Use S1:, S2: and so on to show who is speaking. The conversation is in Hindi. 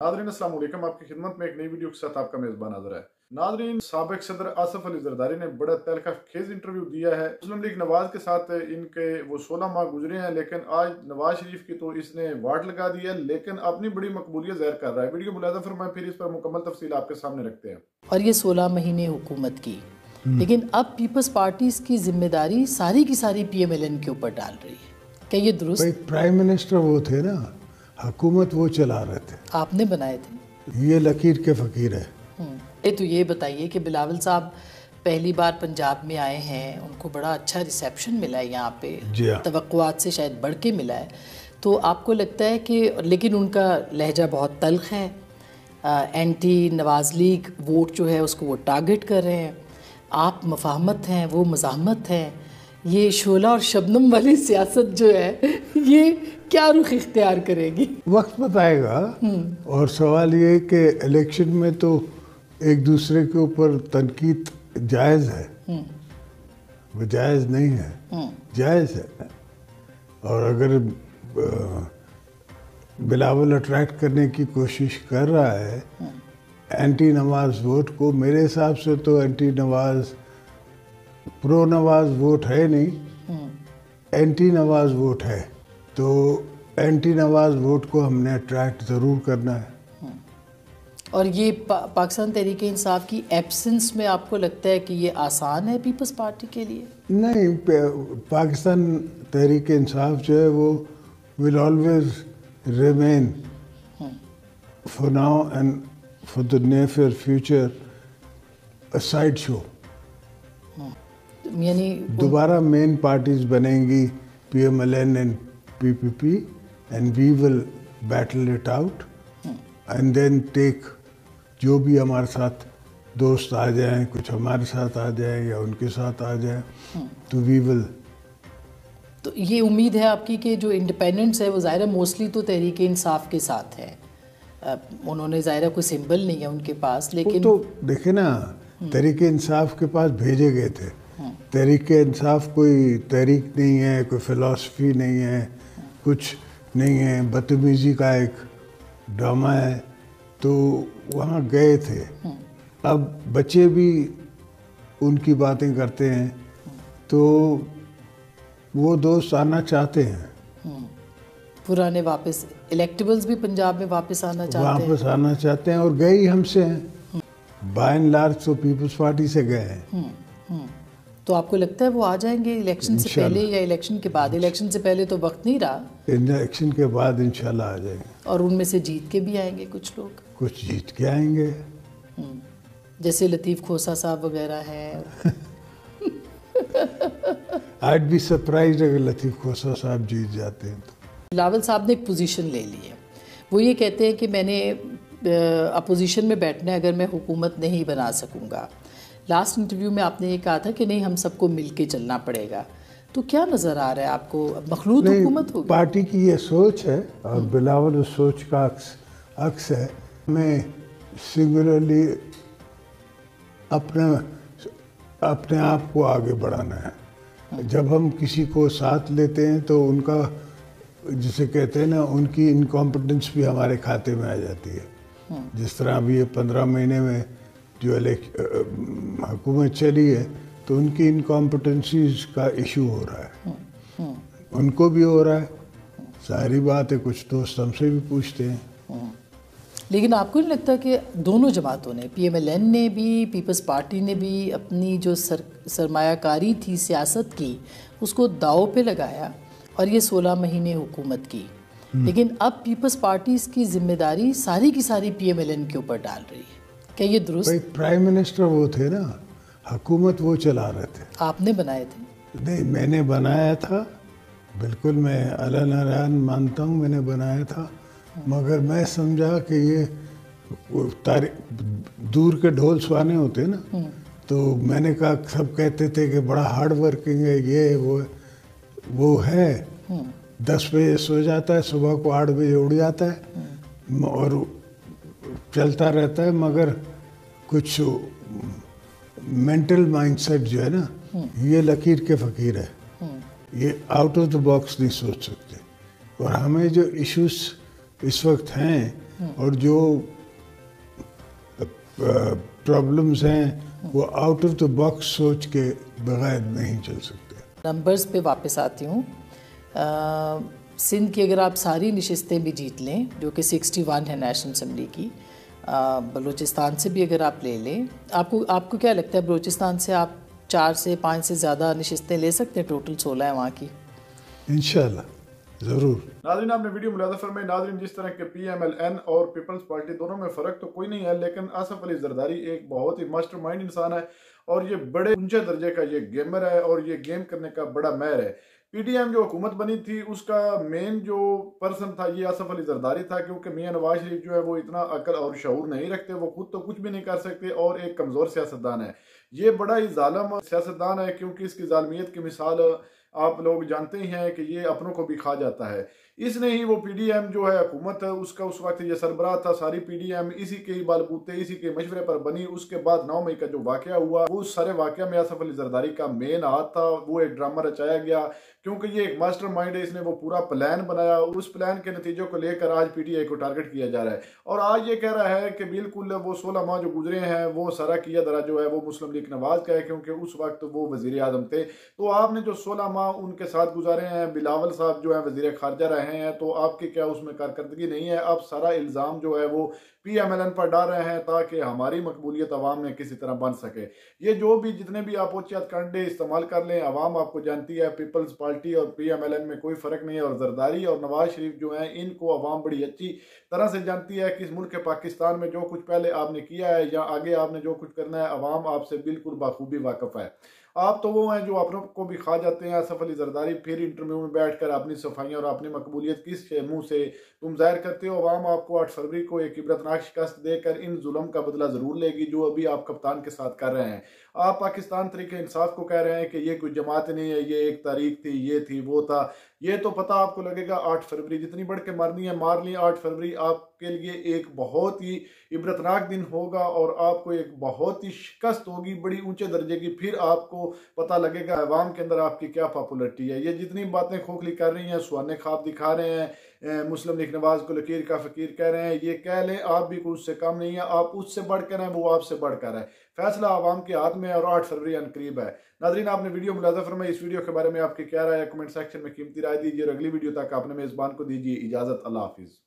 S1: नादरीन अस्सलाम वालेकुम, आपकी खिदमत में एक नई वीडियो के साथ आपका मेज़बान हाज़िर है। नादरीन, साबिक सदर आसिफ अली जरदारी ने बड़ा तहलका खेज इंटरव्यू दिया है। मुस्लिम लीग नवाज के साथ इनके वो 16 माह गुजरे हैं, लेकिन आज नवाज शरीफ की तो इसने वाट लगा दी है, लेकिन अपनी बड़ी मकबूलियत ज़ाहिर कर रहा है। वीडियो मुलाज़ा फरमाएं, फिर इस पर मुकम्मल तफसील आपके सामने रखते हैं।
S2: और ये 16 महीने हुकूमत की, लेकिन अब पीपल्स पार्टीज की जिम्मेदारी सारी की सारी PMLN के ऊपर डाल रही है। क्या ये दुरुस्त?
S3: भाई प्राइम मिनिस्टर वो थे ना, हुकूमत वो चला रहे थे,
S2: आपने बनाए थे।
S3: ये लकीर के फकीर है।
S2: तो ये बताइए कि बिलावल साहब पहली बार पंजाब में आए हैं, उनको बड़ा अच्छा रिसेप्शन मिला है यहाँ पे, तवक्कुआत से शायद बढ़ के मिला है। तो आपको लगता है कि, लेकिन उनका लहजा बहुत तल्ख है, एंटी नवाज लीग वोट जो है उसको वो टारगेट कर रहे हैं, आप मफाहमत हैं, वो मज़ाहमत हैं, ये शोला और शबनम वाली सियासत जो है ये क्या रुख इख्तियार करेगी?
S3: वक्त बताएगा। और सवाल ये है कि इलेक्शन में तो एक दूसरे के ऊपर तनकीद जायज़ है, वो जायज़ नहीं है, जायज़ है। और अगर बिलावल अट्रैक्ट करने की कोशिश कर रहा है एंटी नवाज वोट को, मेरे हिसाब से तो anti Nawaz pro Nawaz vote है नहीं, एंटी नवाज वोट है। तो एंटी नवाज वोट को हमने अट्रैक्ट ज़रूर करना है।
S2: और ये पाकिस्तान तहरीक इंसाफ की एब्सेंस में आपको लगता है कि ये आसान है पीपल्स पार्टी के लिए? नहीं,
S3: पाकिस्तान तहरीक इंसाफ जो है वो will always remain for now and for the near future a side show.
S2: यानी
S3: दोबारा मेन पार्टीज बनेंगी PMLN and PPP and we will battle it out and then take, जो भी हमारे साथ दोस्त आ जाएं, कुछ हमारे साथ आ जाएं या उनके साथ आ जाएं, तो वी विल।
S2: तो ये उम्मीद है आपकी कि जो इंडिपेंडेंट्स है वो ज़ाहिर मोस्टली तो तहरीक इंसाफ के साथ है, उन्होंने ज़ाहिर कोई सिंबल नहीं है उनके पास, लेकिन
S3: तो देखे ना, तहरीक इंसाफ के पास भेजे गए थे। तहरीक इंसाफ कोई तहरीक नहीं है, कोई फिलॉसफी नहीं है, कुछ नहीं है, बदतमीजी का एक ड्रामा है, तो वहाँ गए थे। अब बच्चे भी उनकी बातें करते हैं, तो वो दोस्त आना चाहते हैं,
S2: पुराने वापस इलेक्टेबल्स भी पंजाब में वापस आना चाहते हैं
S3: और गए ही हमसे हैं। बाय एंड लार्ज तो पीपल्स पार्टी से गए हैं।
S2: तो आपको लगता है वो आ जाएंगे इलेक्शन से पहले या इलेक्शन के बाद? इलेक्शन से पहले तो वक्त नहीं रहा,
S3: इलेक्शन के बाद इंशाल्लाह आ जाएंगे।
S2: और उनमें से जीत के भी आएंगे कुछ लोग,
S3: कुछ जीत के आएंगे,
S2: जैसे लतीफ़ खोसा साहब वगैरह हैं।
S3: I'd be surprised अगर लतीफ़ खोसा साहब जीत जाते हैं तो।
S2: बिलावल साहब ने एक पोजीशन ले ली है, वो ये कहते हैं कि मैंने अपोजिशन में बैठना है अगर मैं हुकूमत नहीं बना सकूँगा। लास्ट इंटरव्यू में आपने ये कहा था कि नहीं, हम सबको मिल के चलना पड़ेगा। तो क्या नज़र आ रहा है आपको, मखलूत हुकूमत होगी?
S3: पार्टी की ये सोच है और बिलावल उस सोच का अक्स है। हमें सिंगुलरली अपने आप को आगे बढ़ाना है। जब हम किसी को साथ लेते हैं तो उनका, जिसे कहते हैं ना, उनकी इनकॉम्पिटेंस भी हमारे खाते में आ जाती है। जिस तरह अभी ये 15 महीने में जो हुकूमत चली है, तो उनकी इनकॉम्पिटेंसीज का इशू हो रहा है, उनको भी हो रहा है, सारी बात है। कुछ दोस्त हमसे भी पूछते हैं।
S2: लेकिन आपको नहीं लगता कि दोनों जमातों ने, PMLN ने भी, पीपल्स पार्टी ने भी अपनी जो सरमायाकारी थी सियासत की, उसको दाव पे लगाया और ये 16 महीने हुकूमत की, लेकिन अब पीपल्स पार्टीज की जिम्मेदारी सारी की सारी PMLN के ऊपर डाल रही है? क्या ये दुरुस्त?
S3: भाई प्राइम मिनिस्टर वो थे ना, हुकूमत वो चला रहे थे।
S2: आपने बनाए थे?
S3: नहीं, मैंने बनाया था, बिल्कुल, मैं अल्लाह नारायण मानता हूँ, मैंने बनाया था, मगर मैं समझा कि ये दूर के ढोल सुहाने होते हैं ना, तो मैंने कहा, सब कहते थे कि बड़ा हार्ड वर्किंग है, ये वो है, 10 बजे सो जाता है, सुबह को 8 बजे उड़ जाता है और चलता रहता है, मगर कुछ मेंटल माइंडसेट जो है ना, ये लकीर के फकीर है, ये आउट ऑफ द बॉक्स नहीं सोच सकते। और हमें जो इश्यूज इस वक्त हैं और जो प्रॉब्लम्स हैं वो आउट ऑफ द बॉक्स सोच के बगैर नहीं चल सकते।
S2: नंबर्स पे वापस आती हूँ। सिंध की अगर आप सारी नशिस्तें भी जीत लें, जो कि 61 है नेशनल असम्बली की, बलूचिस्तान से भी अगर आप ले लें, आपको क्या लगता है बलूचिस्तान से आप 4 से 5 से ज़्यादा नशिस्तें ले सकते हैं? टोटल 16 है वहाँ की।
S3: इंशाल्लाह ज़रूर।
S1: नाज़रीन, आपने वीडियो मुलाज़ा फरमाई। नाज़रीन, जिस तरह के PMLN और पीपल्स पार्टी दोनों में फ़र्क तो कोई नहीं है, लेकिन आसिफ अली जरदारी एक बहुत ही मास्टरमाइंड इंसान है और ये बड़े ऊंचे दर्जे का ये गेमर है और ये गेम करने का बड़ा माहिर है। PDM जो हुकूमत बनी थी उसका मेन जो पर्सन था ये आसिफ अली जरदारी था, क्योंकि मियां नवाज शरीफ जो है वो इतना अकल और शऊर नहीं रखते, वो खुद तो कुछ भी नहीं कर सकते और एक कमज़ोर सियासतदान है। ये बड़ा ही जालिम सियासतदान है, क्योंकि इसकी जालमियत की मिसाल आप लोग जानते ही हैं कि ये अपनों को भी खा जाता है। इसने ही वो PDM जो है हुकूमत है उसका उस वक्त ये सरबराह था, सारी PDM इसी के बलबूते इसी के मशवरे पर बनी। उसके बाद 9 मई का जो वाकया हुआ वो सारे वाकया में आसिफ अली जरदारी का मेन हाथ था। वो एक ड्रामा रचाया गया क्योंकि ये एक मास्टरमाइंड है, इसने वो पूरा प्लान बनाया। उस प्लान के नतीजों को लेकर आज PTI को टारगेट किया जा रहा है और आज ये कह रहा है कि बिल्कुल वो 16 माह जो गुजरे हैं वो सारा किया दरा जो है वो मुस्लिम लीग नवाज का है, क्योंकि उस वक्त वो वजीर आजम थे। तो आपने जो 16 माह उनके साथ गुजारे हैं, बिलावल साहब जो है वजीर खारजा रहे हैं, तो आपकी क्या उसमें कारकर्दगी नहीं है? आप सारा इल्ज़ाम जो है वो PMLN पर डाल रहे हैं ताकि हमारी मकबूलियत अवाम में किसी तरह बन सके। ये जो भी जितने भी आप औचियत कंडे इस्तेमाल कर लें, अवाम आपको जानती है, पीपल्स पार्टी और PMLN में कोई फ़र्क नहीं है। और जरदारी और नवाज शरीफ जो हैं इनको अवाम बड़ी अच्छी तरह से जानती है कि इस मुल्क के पाकिस्तान में जो कुछ पहले आपने किया है या आगे आपने जो कुछ करना है, अवाम आपसे बिल्कुल बाखूबी वाकफ़ है। आप तो वो हैं जो अपनों को भी खा जाते हैं। आसिफ अली जरदारी फिर इंटरव्यू में बैठकर अपनी सफाइयाँ और अपनी मकबूलियत किस मुंह से तुम जाहिर करते हो? अवाम आपको 8 फरवरी को एक इबरतनाक शिकस्त देकर इन जुल्म का बदला जरूर लेगी जो अभी आप कप्तान के साथ कर रहे हैं। आप पाकिस्तान तरीके इंसाफ को कह रहे हैं कि ये कोई जमात नहीं है, ये एक तारीख थी, ये थी, वो था। ये तो पता आपको लगेगा 8 फरवरी, जितनी बढ़ के मारनी है मार ली। 8 फरवरी आपके लिए एक बहुत ही इबरतनाक दिन होगा और आपको एक बहुत ही शिकस्त होगी बड़ी ऊंचे दर्जे की। फिर आपको पता लगेगा अवाम के अंदर आपकी क्या पॉपुलरिटी है। ये जितनी बातें खोखली कर रही हैं, सुहाने ख्वाब दिखा रहे हैं, मुस्लिम लीग नवाज को लकीर का फकीर कह रहे हैं, ये कह लें आप भी कुछ उससे कम नहीं है। आप उससे बढ़कर हैं, वो आपसे बढ़कर है। फैसला आवाम के हाथ में है और 8 फरवरी अनकरीब है। नाज़रीन, आपने वीडियो मुलाज़ा फरमाई। इस वीडियो के बारे में आपकी क्या राय है? कमेंट सेक्शन में कीमती राय दीजिए और अगली वीडियो तक आपने मेज़बान को दीजिए इजाज़त। अल्लाह हाफिज़।